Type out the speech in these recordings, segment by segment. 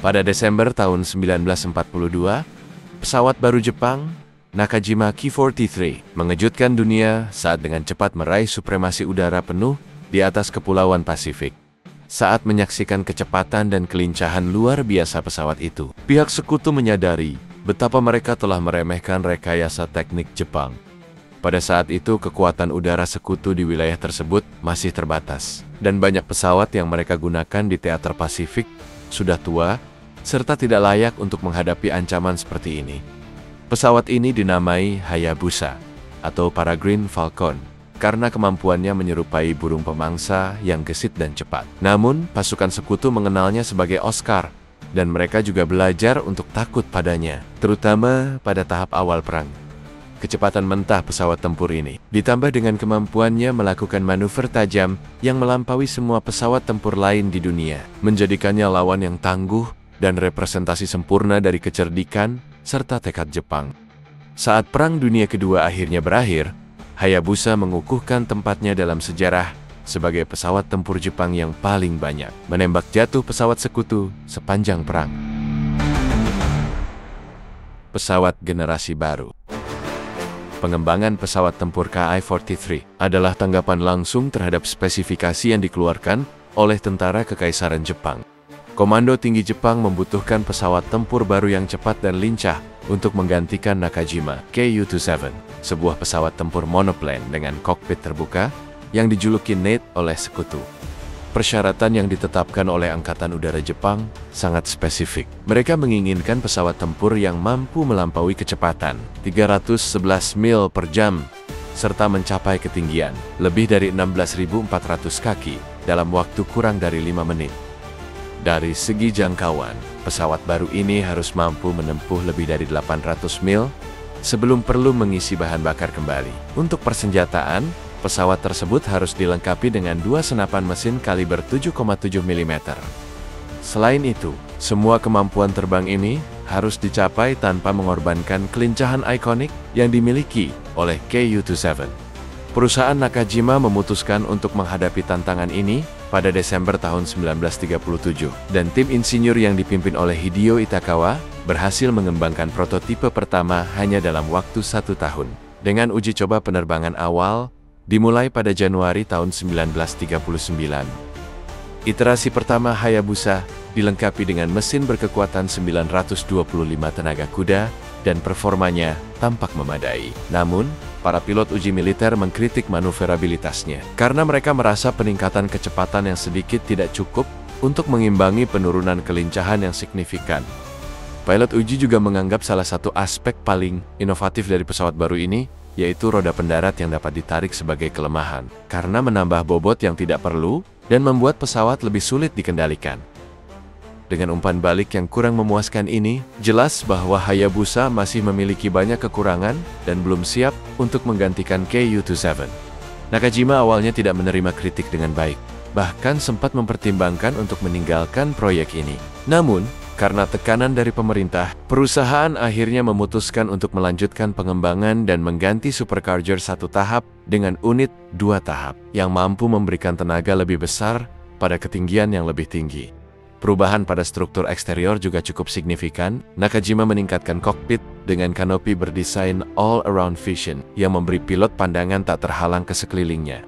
Pada Desember tahun 1942, pesawat baru Jepang, Nakajima Ki-43, mengejutkan dunia saat dengan cepat meraih supremasi udara penuh di atas Kepulauan Pasifik. Saat menyaksikan kecepatan dan kelincahan luar biasa pesawat itu, pihak sekutu menyadari betapa mereka telah meremehkan rekayasa teknik Jepang. Pada saat itu, kekuatan udara sekutu di wilayah tersebut masih terbatas, dan banyak pesawat yang mereka gunakan di teater Pasifik sudah tua, serta tidak layak untuk menghadapi ancaman seperti ini. Pesawat ini dinamai Hayabusa, atau Peregrine Falcon, karena kemampuannya menyerupai burung pemangsa yang gesit dan cepat. Namun, pasukan sekutu mengenalnya sebagai Oscar, dan mereka juga belajar untuk takut padanya, terutama pada tahap awal perang. Kecepatan mentah pesawat tempur ini, ditambah dengan kemampuannya melakukan manuver tajam yang melampaui semua pesawat tempur lain di dunia, menjadikannya lawan yang tangguh dan representasi sempurna dari kecerdikan serta tekad Jepang. Saat Perang Dunia Kedua akhirnya berakhir, Hayabusa mengukuhkan tempatnya dalam sejarah sebagai pesawat tempur Jepang yang paling banyak menembak jatuh pesawat sekutu sepanjang perang. Pesawat generasi baru. Pengembangan pesawat tempur Ki-43 adalah tanggapan langsung terhadap spesifikasi yang dikeluarkan oleh tentara Kekaisaran Jepang. Komando Tinggi Jepang membutuhkan pesawat tempur baru yang cepat dan lincah untuk menggantikan Nakajima Ku-27, sebuah pesawat tempur monoplane dengan kokpit terbuka yang dijuluki NATE oleh sekutu. Persyaratan yang ditetapkan oleh Angkatan Udara Jepang sangat spesifik. Mereka menginginkan pesawat tempur yang mampu melampaui kecepatan 311 mil per jam serta mencapai ketinggian lebih dari 16.400 kaki dalam waktu kurang dari 5 menit. Dari segi jangkauan, pesawat baru ini harus mampu menempuh lebih dari 800 mil sebelum perlu mengisi bahan bakar kembali. Untuk persenjataan, pesawat tersebut harus dilengkapi dengan 2 senapan mesin kaliber 7,7 mm. Selain itu, semua kemampuan terbang ini harus dicapai tanpa mengorbankan kelincahan ikonik yang dimiliki oleh Ku-27. Perusahaan Nakajima memutuskan untuk menghadapi tantangan ini pada Desember tahun 1937, dan tim insinyur yang dipimpin oleh Hideo Itakawa berhasil mengembangkan prototipe pertama hanya dalam waktu 1 tahun. Dengan uji coba penerbangan awal dimulai pada Januari tahun 1939. Iterasi pertama Hayabusa dilengkapi dengan mesin berkekuatan 925 tenaga kuda dan performanya tampak memadai. Namun, para pilot uji militer mengkritik manuverabilitasnya karena mereka merasa peningkatan kecepatan yang sedikit tidak cukup untuk mengimbangi penurunan kelincahan yang signifikan. Pilot uji juga menganggap salah satu aspek paling inovatif dari pesawat baru ini yaitu roda pendarat yang dapat ditarik sebagai kelemahan, karena menambah bobot yang tidak perlu dan membuat pesawat lebih sulit dikendalikan. Dengan umpan balik yang kurang memuaskan ini, jelas bahwa Hayabusa masih memiliki banyak kekurangan dan belum siap untuk menggantikan Ku-27. Nakajima awalnya tidak menerima kritik dengan baik, bahkan sempat mempertimbangkan untuk meninggalkan proyek ini. Namun, karena tekanan dari pemerintah, perusahaan akhirnya memutuskan untuk melanjutkan pengembangan dan mengganti Supercarrier 1 tahap dengan unit 2 tahap yang mampu memberikan tenaga lebih besar pada ketinggian yang lebih tinggi. Perubahan pada struktur eksterior juga cukup signifikan. Nakajima meningkatkan kokpit dengan kanopi berdesain all-around vision yang memberi pilot pandangan tak terhalang ke sekelilingnya.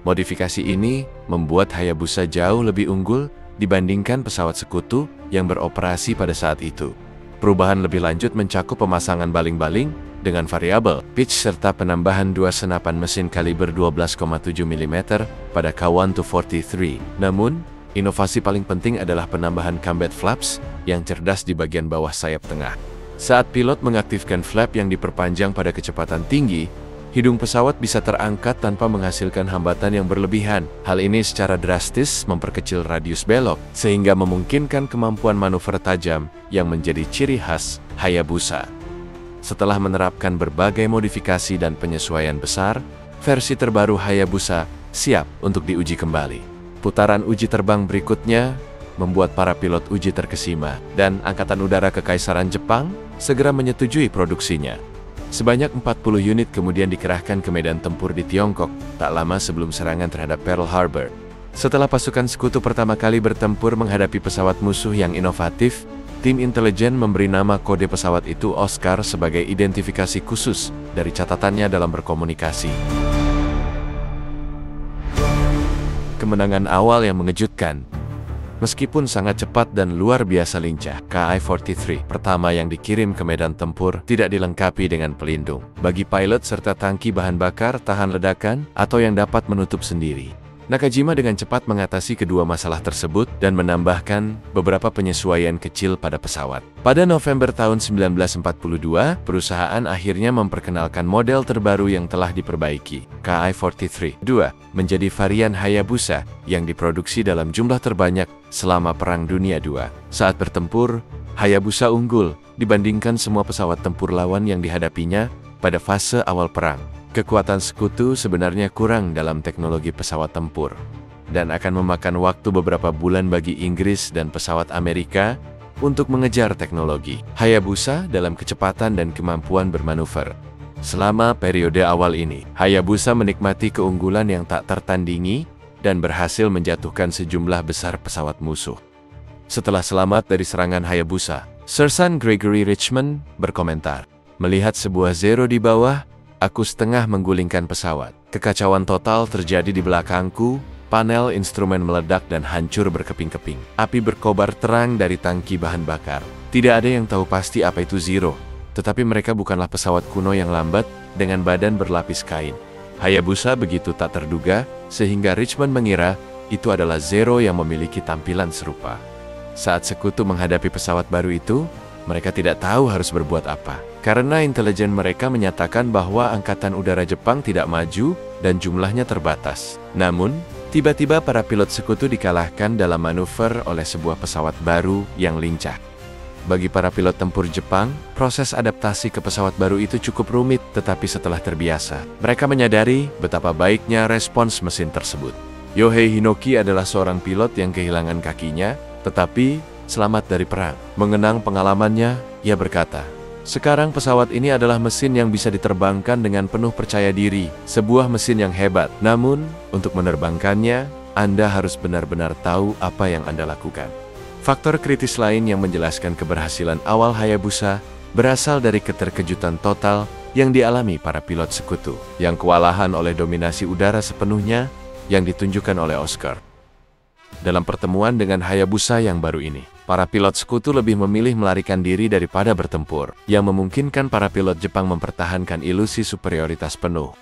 Modifikasi ini membuat Hayabusa jauh lebih unggul dibandingkan pesawat sekutu yang beroperasi pada saat itu. Perubahan lebih lanjut mencakup pemasangan baling-baling dengan variabel pitch serta penambahan 2 senapan mesin kaliber 12,7 mm pada Ku-143. Namun, inovasi paling penting adalah penambahan combat flaps yang cerdas di bagian bawah sayap tengah. Saat pilot mengaktifkan flap yang diperpanjang pada kecepatan tinggi, hidung pesawat bisa terangkat tanpa menghasilkan hambatan yang berlebihan. Hal ini secara drastis memperkecil radius belok, sehingga memungkinkan kemampuan manuver tajam yang menjadi ciri khas Hayabusa. Setelah menerapkan berbagai modifikasi dan penyesuaian besar, versi terbaru Hayabusa siap untuk diuji kembali. Putaran uji terbang berikutnya membuat para pilot uji terkesima, dan Angkatan Udara Kekaisaran Jepang segera menyetujui produksinya. Sebanyak 40 unit kemudian dikerahkan ke medan tempur di Tiongkok, tak lama sebelum serangan terhadap Pearl Harbor. Setelah pasukan sekutu pertama kali bertempur menghadapi pesawat musuh yang inovatif, tim intelijen memberi nama kode pesawat itu Oscar sebagai identifikasi khusus dari catatannya dalam berkomunikasi. Kemenangan awal yang mengejutkan. Meskipun sangat cepat dan luar biasa lincah, Ki-43 pertama yang dikirim ke medan tempur tidak dilengkapi dengan pelindung bagi pilot serta tangki bahan bakar tahan ledakan atau yang dapat menutup sendiri. Nakajima dengan cepat mengatasi kedua masalah tersebut dan menambahkan beberapa penyesuaian kecil pada pesawat. Pada November tahun 1942, perusahaan akhirnya memperkenalkan model terbaru yang telah diperbaiki, Ki-43-2, menjadi varian Hayabusa yang diproduksi dalam jumlah terbanyak selama Perang Dunia II. Saat bertempur, Hayabusa unggul dibandingkan semua pesawat tempur lawan yang dihadapinya pada fase awal perang. Kekuatan sekutu sebenarnya kurang dalam teknologi pesawat tempur, dan akan memakan waktu beberapa bulan bagi Inggris dan pesawat Amerika untuk mengejar teknologi Hayabusa dalam kecepatan dan kemampuan bermanuver. Selama periode awal ini, Hayabusa menikmati keunggulan yang tak tertandingi dan berhasil menjatuhkan sejumlah besar pesawat musuh. Setelah selamat dari serangan Hayabusa, Sersan Gregory Richmond berkomentar, "Melihat sebuah Zero di bawah, aku setengah menggulingkan pesawat. Kekacauan total terjadi di belakangku, panel instrumen meledak dan hancur berkeping-keping. Api berkobar terang dari tangki bahan bakar. Tidak ada yang tahu pasti apa itu Zero, tetapi mereka bukanlah pesawat kuno yang lambat dengan badan berlapis kain. Hayabusa begitu tak terduga, sehingga Richmond mengira itu adalah Zero yang memiliki tampilan serupa. Saat sekutu menghadapi pesawat baru itu, mereka tidak tahu harus berbuat apa. Karena intelijen mereka menyatakan bahwa Angkatan Udara Jepang tidak maju dan jumlahnya terbatas. Namun, tiba-tiba para pilot sekutu dikalahkan dalam manuver oleh sebuah pesawat baru yang lincah. Bagi para pilot tempur Jepang, proses adaptasi ke pesawat baru itu cukup rumit, tetapi setelah terbiasa, mereka menyadari betapa baiknya respons mesin tersebut. Yohei Hinoki adalah seorang pilot yang kehilangan kakinya, tetapi selamat dari perang. Mengenang pengalamannya, ia berkata, "Sekarang pesawat ini adalah mesin yang bisa diterbangkan dengan penuh percaya diri, sebuah mesin yang hebat. Namun, untuk menerbangkannya, Anda harus benar-benar tahu apa yang Anda lakukan." Faktor kritis lain yang menjelaskan keberhasilan awal Hayabusa berasal dari keterkejutan total yang dialami para pilot sekutu, yang kewalahan oleh dominasi udara sepenuhnya yang ditunjukkan oleh Oscar. Dalam pertemuan dengan Hayabusa yang baru ini, para pilot sekutu lebih memilih melarikan diri daripada bertempur, yang memungkinkan para pilot Jepang mempertahankan ilusi superioritas penuh.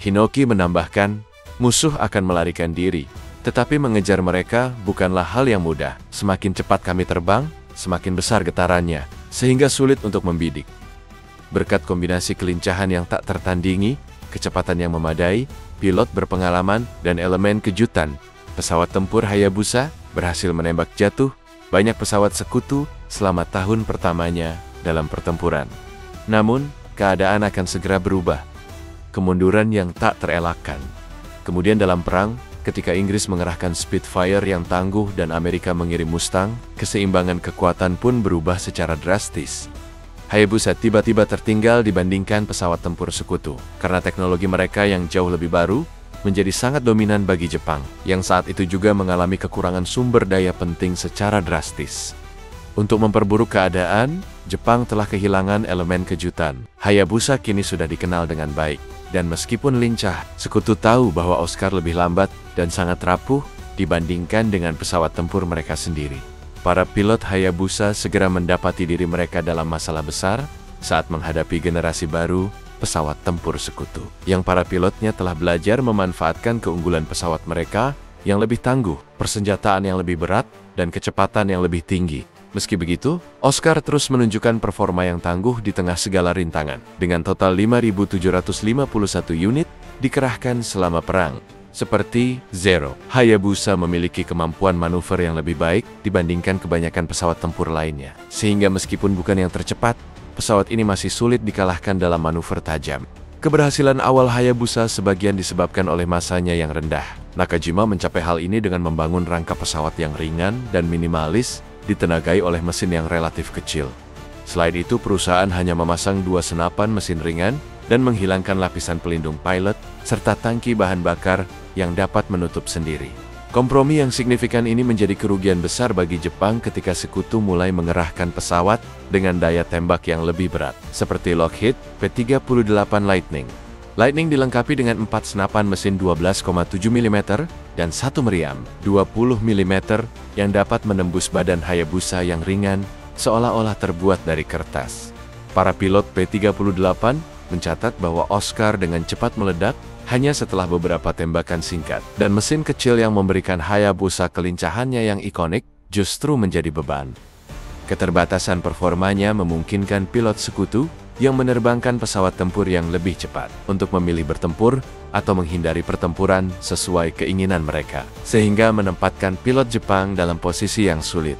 Hinoki menambahkan, musuh akan melarikan diri, tetapi mengejar mereka bukanlah hal yang mudah. Semakin cepat kami terbang, semakin besar getarannya, sehingga sulit untuk membidik. Berkat kombinasi kelincahan yang tak tertandingi, kecepatan yang memadai, pilot berpengalaman, dan elemen kejutan, pesawat tempur Hayabusa berhasil menembak jatuh banyak pesawat sekutu selama tahun pertamanya dalam pertempuran. Namun, keadaan akan segera berubah. Kemunduran yang tak terelakkan. Kemudian dalam perang, ketika Inggris mengerahkan Spitfire yang tangguh dan Amerika mengirim Mustang, keseimbangan kekuatan pun berubah secara drastis. Hayabusa tiba-tiba tertinggal dibandingkan pesawat tempur sekutu, karena teknologi mereka yang jauh lebih baru menjadi sangat dominan bagi Jepang, yang saat itu juga mengalami kekurangan sumber daya penting secara drastis. Untuk memperburuk keadaan, Jepang telah kehilangan elemen kejutan. Hayabusa kini sudah dikenal dengan baik, dan meskipun lincah, sekutu tahu bahwa Oscar lebih lambat dan sangat rapuh dibandingkan dengan pesawat tempur mereka sendiri. Para pilot Hayabusa segera mendapati diri mereka dalam masalah besar saat menghadapi generasi baru pesawat tempur sekutu, yang para pilotnya telah belajar memanfaatkan keunggulan pesawat mereka yang lebih tangguh, persenjataan yang lebih berat, dan kecepatan yang lebih tinggi. Meski begitu, Oscar terus menunjukkan performa yang tangguh di tengah segala rintangan. Dengan total 5.751 unit dikerahkan selama perang. Seperti Zero, Hayabusa memiliki kemampuan manuver yang lebih baik dibandingkan kebanyakan pesawat tempur lainnya. Sehingga meskipun bukan yang tercepat, pesawat ini masih sulit dikalahkan dalam manuver tajam. Keberhasilan awal Hayabusa sebagian disebabkan oleh masanya yang rendah. Nakajima mencapai hal ini dengan membangun rangka pesawat yang ringan dan minimalis, ditenagai oleh mesin yang relatif kecil. Selain itu, perusahaan hanya memasang 2 senapan mesin ringan dan menghilangkan lapisan pelindung pilot, serta tangki bahan bakar yang dapat menutup sendiri. Kompromi yang signifikan ini menjadi kerugian besar bagi Jepang ketika Sekutu mulai mengerahkan pesawat dengan daya tembak yang lebih berat, seperti Lockheed P-38 Lightning. Lightning dilengkapi dengan 4 senapan mesin 12,7 mm dan 1 meriam 20 mm yang dapat menembus badan Hayabusa yang ringan, seolah-olah terbuat dari kertas. Para pilot P-38 mencatat bahwa Oscar dengan cepat meledak hanya setelah beberapa tembakan singkat, dan mesin kecil yang memberikan Hayabusa kelincahannya yang ikonik justru menjadi beban. Keterbatasan performanya memungkinkan pilot Sekutu yang menerbangkan pesawat tempur yang lebih cepat untuk memilih bertempur atau menghindari pertempuran sesuai keinginan mereka, sehingga menempatkan pilot Jepang dalam posisi yang sulit.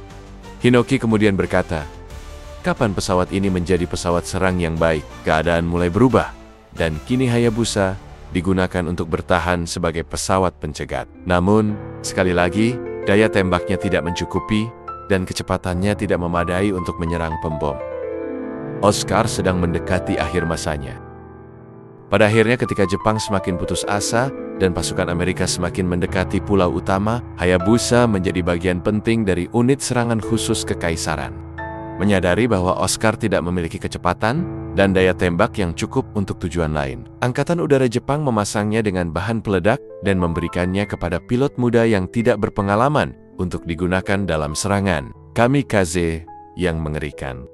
Hinoki kemudian berkata, "Kapan pesawat ini menjadi pesawat serang yang baik, keadaan mulai berubah, dan kini Hayabusa digunakan untuk bertahan sebagai pesawat pencegat. Namun, sekali lagi, daya tembaknya tidak mencukupi dan kecepatannya tidak memadai untuk menyerang pembom." Oscar sedang mendekati akhir masanya. Pada akhirnya ketika Jepang semakin putus asa dan pasukan Amerika semakin mendekati pulau utama, Hayabusa menjadi bagian penting dari unit serangan khusus kekaisaran. Menyadari bahwa Oscar tidak memiliki kecepatan dan daya tembak yang cukup untuk tujuan lain, Angkatan Udara Jepang memasangnya dengan bahan peledak dan memberikannya kepada pilot muda yang tidak berpengalaman untuk digunakan dalam serangan kamikaze yang mengerikan.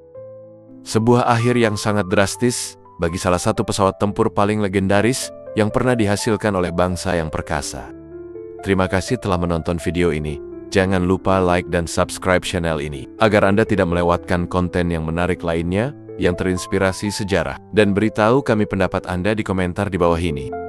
Sebuah akhir yang sangat drastis bagi salah satu pesawat tempur paling legendaris yang pernah dihasilkan oleh bangsa yang perkasa. Terima kasih telah menonton video ini. Jangan lupa like dan subscribe channel ini, agar Anda tidak melewatkan konten yang menarik lainnya yang terinspirasi sejarah. Dan beritahu kami pendapat Anda di komentar di bawah ini.